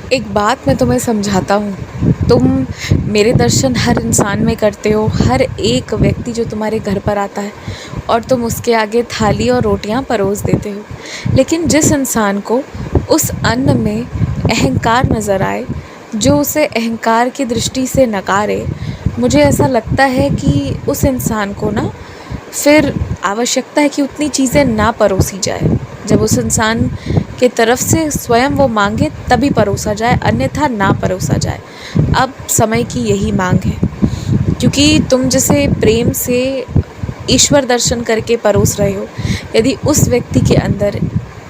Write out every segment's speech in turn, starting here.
एक बात मैं तुम्हें समझाता हूँ। तुम मेरे दर्शन हर इंसान में करते हो, हर एक व्यक्ति जो तुम्हारे घर पर आता है और तुम उसके आगे थाली और रोटियां परोस देते हो। लेकिन जिस इंसान को उस अन्न में अहंकार नज़र आए, जो उसे अहंकार की दृष्टि से नकारे, मुझे ऐसा लगता है कि उस इंसान को ना फिर आवश्यकता है कि उतनी चीज़ें ना परोसी जाए। जब उस इंसान के तरफ से स्वयं वो मांगे तभी परोसा जाए, अन्यथा ना परोसा जाए। अब समय की यही मांग है, क्योंकि तुम जिसे प्रेम से ईश्वर दर्शन करके परोस रहे हो, यदि उस व्यक्ति के अंदर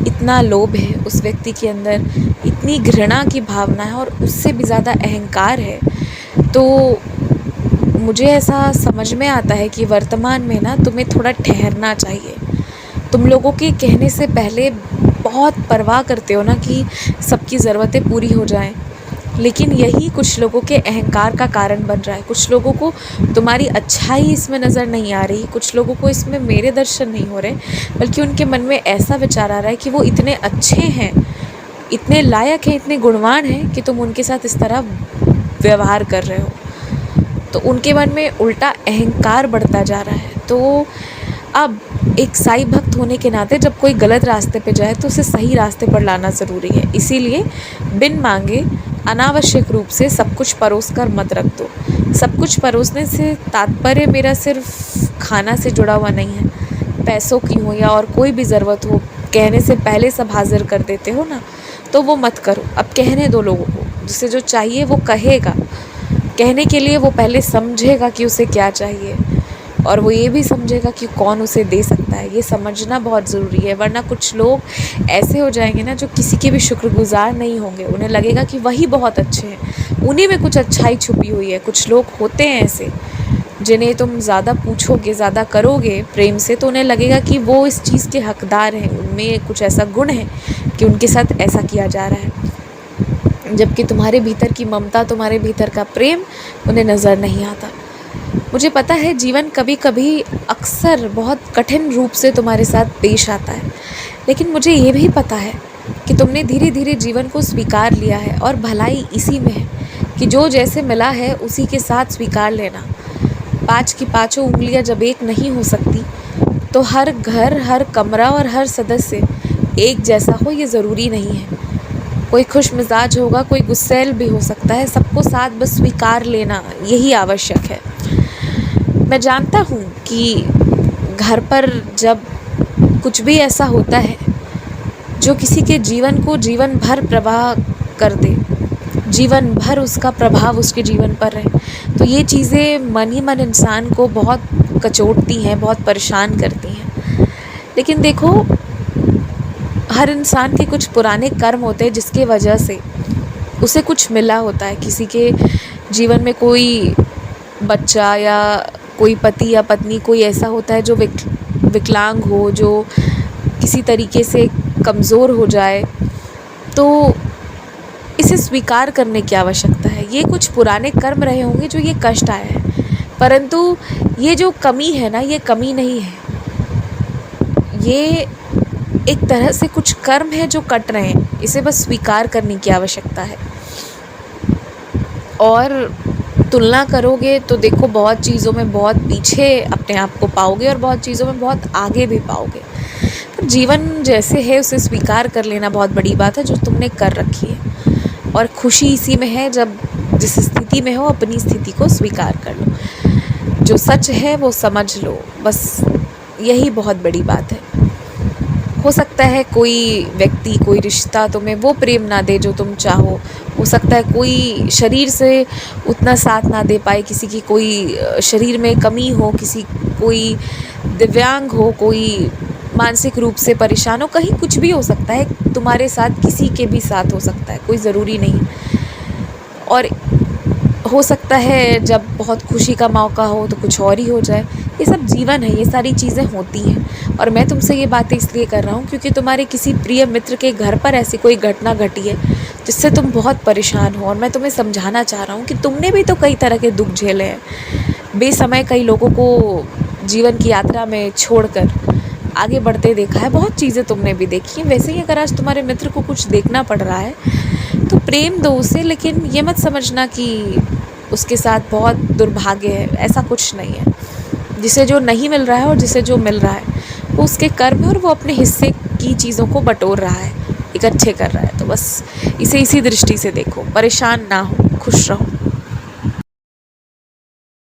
इतना लोभ है, उस व्यक्ति के अंदर इतनी घृणा की भावना है और उससे भी ज़्यादा अहंकार है, तो मुझे ऐसा समझ में आता है कि वर्तमान में ना तुम्हें थोड़ा ठहरना चाहिए। तुम लोगों के कहने से पहले बहुत परवाह करते हो ना कि सबकी ज़रूरतें पूरी हो जाएं, लेकिन यही कुछ लोगों के अहंकार का कारण बन रहा है। कुछ लोगों को तुम्हारी अच्छाई इसमें नज़र नहीं आ रही, कुछ लोगों को इसमें मेरे दर्शन नहीं हो रहे, बल्कि उनके मन में ऐसा विचार आ रहा है कि वो इतने अच्छे हैं, इतने लायक हैं, इतने गुणवान हैं कि तुम उनके साथ इस तरह व्यवहार कर रहे हो। तो उनके मन में उल्टा अहंकार बढ़ता जा रहा है। तो अब एक साईं भक्त होने के नाते जब कोई गलत रास्ते पे जाए तो उसे सही रास्ते पर लाना ज़रूरी है। इसीलिए बिन मांगे अनावश्यक रूप से सब कुछ परोस कर मत रख दो। सब कुछ परोसने से तात्पर्य मेरा सिर्फ खाना से जुड़ा हुआ नहीं है। पैसों की हो या और कोई भी ज़रूरत हो, कहने से पहले सब हाजिर कर देते हो ना, तो वो मत करो। अब कहने दो लोगों को, जिसे जो चाहिए वो कहेगा। कहने के लिए वो पहले समझेगा कि उसे क्या चाहिए, और वो ये भी समझेगा कि कौन उसे दे सकता है। ये समझना बहुत ज़रूरी है, वरना कुछ लोग ऐसे हो जाएंगे ना जो किसी के भी शुक्रगुजार नहीं होंगे। उन्हें लगेगा कि वही बहुत अच्छे हैं, उन्हीं में कुछ अच्छाई छुपी हुई है। कुछ लोग होते हैं ऐसे, जिन्हें तुम ज़्यादा पूछोगे, ज़्यादा करोगे प्रेम से, तो उन्हें लगेगा कि वो इस चीज़ के हकदार हैं, उनमें कुछ ऐसा गुण है कि उनके साथ ऐसा किया जा रहा है। जबकि तुम्हारे भीतर की ममता, तुम्हारे भीतर का प्रेम उन्हें नज़र नहीं आता। मुझे पता है जीवन कभी कभी अक्सर बहुत कठिन रूप से तुम्हारे साथ पेश आता है, लेकिन मुझे ये भी पता है कि तुमने धीरे धीरे जीवन को स्वीकार लिया है, और भलाई इसी में है कि जो जैसे मिला है उसी के साथ स्वीकार लेना। पाँच की पाँचों उंगलियां जब एक नहीं हो सकती, तो हर घर, हर कमरा और हर सदस्य एक जैसा हो ये ज़रूरी नहीं है। कोई खुश मिजाज होगा, कोई गुस्सैल भी हो सकता है। सबको साथ बस स्वीकार लेना यही आवश्यक है। मैं जानता हूँ कि घर पर जब कुछ भी ऐसा होता है जो किसी के जीवन को जीवन भर प्रवाह कर दे, जीवन भर उसका प्रभाव उसके जीवन पर रहे, तो ये चीज़ें मन ही मन इंसान को बहुत कचोटती हैं, बहुत परेशान करती हैं। लेकिन देखो, हर इंसान के कुछ पुराने कर्म होते हैं जिसके वजह से उसे कुछ मिला होता है। किसी के जीवन में कोई बच्चा या कोई पति या पत्नी कोई ऐसा होता है जो विकलांग हो, जो किसी तरीके से कमज़ोर हो जाए, तो इसे स्वीकार करने की आवश्यकता है। ये कुछ पुराने कर्म रहे होंगे जो ये कष्ट आया है, परंतु ये जो कमी है ना, ये कमी नहीं है, ये एक तरह से कुछ कर्म है जो कट रहे हैं। इसे बस स्वीकार करने की आवश्यकता है। और तुलना करोगे तो देखो, बहुत चीज़ों में बहुत पीछे अपने आप को पाओगे और बहुत चीज़ों में बहुत आगे भी पाओगे। पर जीवन जैसे है उसे स्वीकार कर लेना बहुत बड़ी बात है, जो तुमने कर रखी है। और खुशी इसी में है, जब जिस स्थिति में हो अपनी स्थिति को स्वीकार कर लो। जो सच है वो समझ लो, बस यही बहुत बड़ी बात है। हो सकता है कोई व्यक्ति, कोई रिश्ता तुम्हें वो प्रेम ना दे जो तुम चाहो। हो सकता है कोई शरीर से उतना साथ ना दे पाए, किसी की कोई शरीर में कमी हो, कोई दिव्यांग हो, कोई मानसिक रूप से परेशान हो, कहीं कुछ भी हो सकता है। तुम्हारे साथ किसी के भी साथ हो सकता है, कोई ज़रूरी नहीं। और हो सकता है जब बहुत खुशी का मौका हो तो कुछ और ही हो जाए। ये सब जीवन है, ये सारी चीज़ें होती हैं। और मैं तुमसे ये बातें इसलिए कर रहा हूँ क्योंकि तुम्हारे किसी प्रिय मित्र के घर पर ऐसी कोई घटना घटी है जिससे तुम बहुत परेशान हो, और मैं तुम्हें समझाना चाह रहा हूँ कि तुमने भी तो कई तरह के दुख झेले हैं। बेसमय कई लोगों को जीवन की यात्रा में छोड़कर आगे बढ़ते देखा है, बहुत चीज़ें तुमने भी देखी हैं। वैसे ही अगर आज तुम्हारे मित्र को कुछ देखना पड़ रहा है तो प्रेम दो उसे, लेकिन ये मत समझना कि उसके साथ बहुत दुर्भाग्य है, ऐसा कुछ नहीं है। जिसे जो नहीं मिल रहा है और जिसे जो मिल रहा है वो उसके कर्म है, और वो अपने हिस्से की चीज़ों को बटोर रहा है, इकट्ठे कर रहा है। तो बस इसे इसी दृष्टि से देखो, परेशान ना हो, खुश रहो।